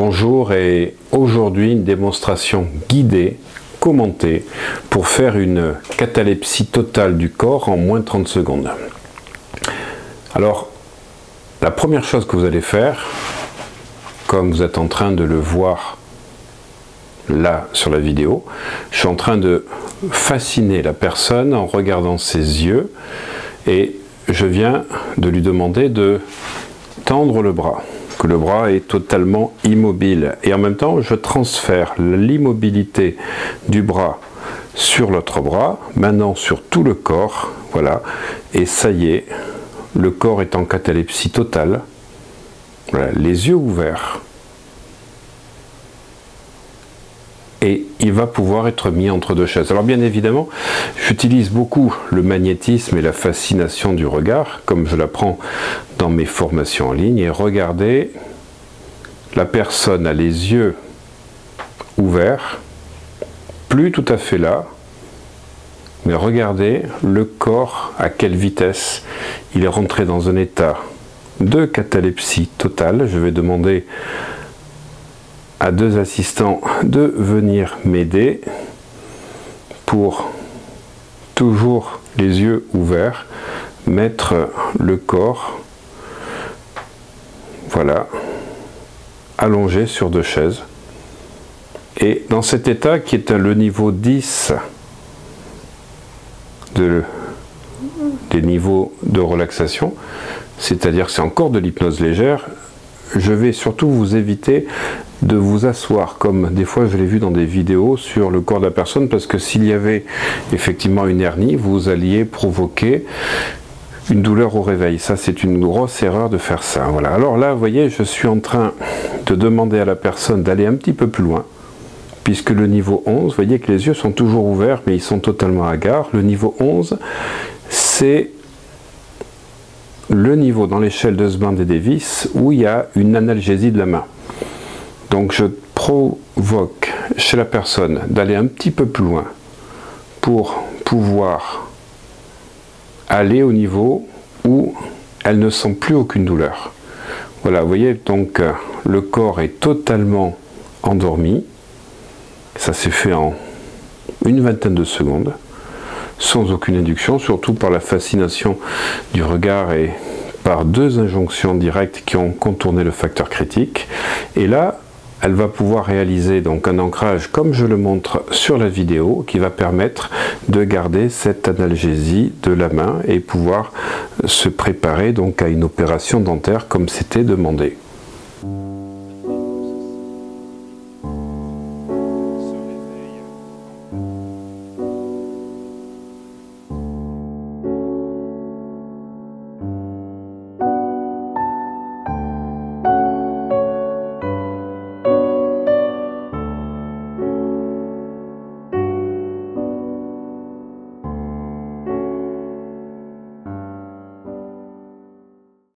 Bonjour, et aujourd'hui une démonstration guidée, commentée, pour faire une catalepsie totale du corps en moins de 30 secondes. Alors, la première chose que vous allez faire, comme vous êtes en train de le voir là sur la vidéo, je suis en train de fasciner la personne en regardant ses yeux et je viens de lui demander de tendre le bras. Que le bras est totalement immobile et en même temps je transfère l'immobilité du bras sur l'autre bras, maintenant sur tout le corps, voilà, et ça y est, le corps est en catalepsie totale, voilà, les yeux ouverts, et il va pouvoir être mis entre deux chaises. Alors bien évidemment, j'utilise beaucoup le magnétisme et la fascination du regard, comme je l'apprends dans mes formations en ligne, et regardez, la personne a les yeux ouverts, plus tout à fait là, mais regardez le corps, à quelle vitesse il est rentré dans un état de catalepsie totale. Je vais demander à deux assistants de venir m'aider pour, toujours les yeux ouverts, mettre le corps, voilà, allongé sur deux chaises. Et dans cet état qui est le niveau 10 des niveaux de relaxation, c'est-à-dire que c'est encore de l'hypnose légère, je vais surtout vous éviter de vous asseoir, comme des fois je l'ai vu dans des vidéos, sur le corps de la personne, parce que s'il y avait effectivement une hernie, vous alliez provoquer une douleur au réveil. Ça, c'est une grosse erreur de faire ça. Voilà. Alors là, vous voyez, je suis en train de demander à la personne d'aller un petit peu plus loin, puisque le niveau 11, vous voyez que les yeux sont toujours ouverts, mais ils sont totalement hagards. Le niveau 11, c'est le niveau dans l'échelle de Husband et Davis où il y a une analgésie de la main. Donc je provoque chez la personne d'aller un petit peu plus loin pour pouvoir aller au niveau où elle ne sent plus aucune douleur. Voilà, vous voyez, donc le corps est totalement endormi. Ça s'est fait en une vingtaine de secondes, sans aucune induction, surtout par la fascination du regard et par deux injonctions directes qui ont contourné le facteur critique. Et là, elle va pouvoir réaliser donc un ancrage comme je le montre sur la vidéo qui va permettre de garder cette analgésie de la main et pouvoir se préparer donc à une opération dentaire comme c'était demandé.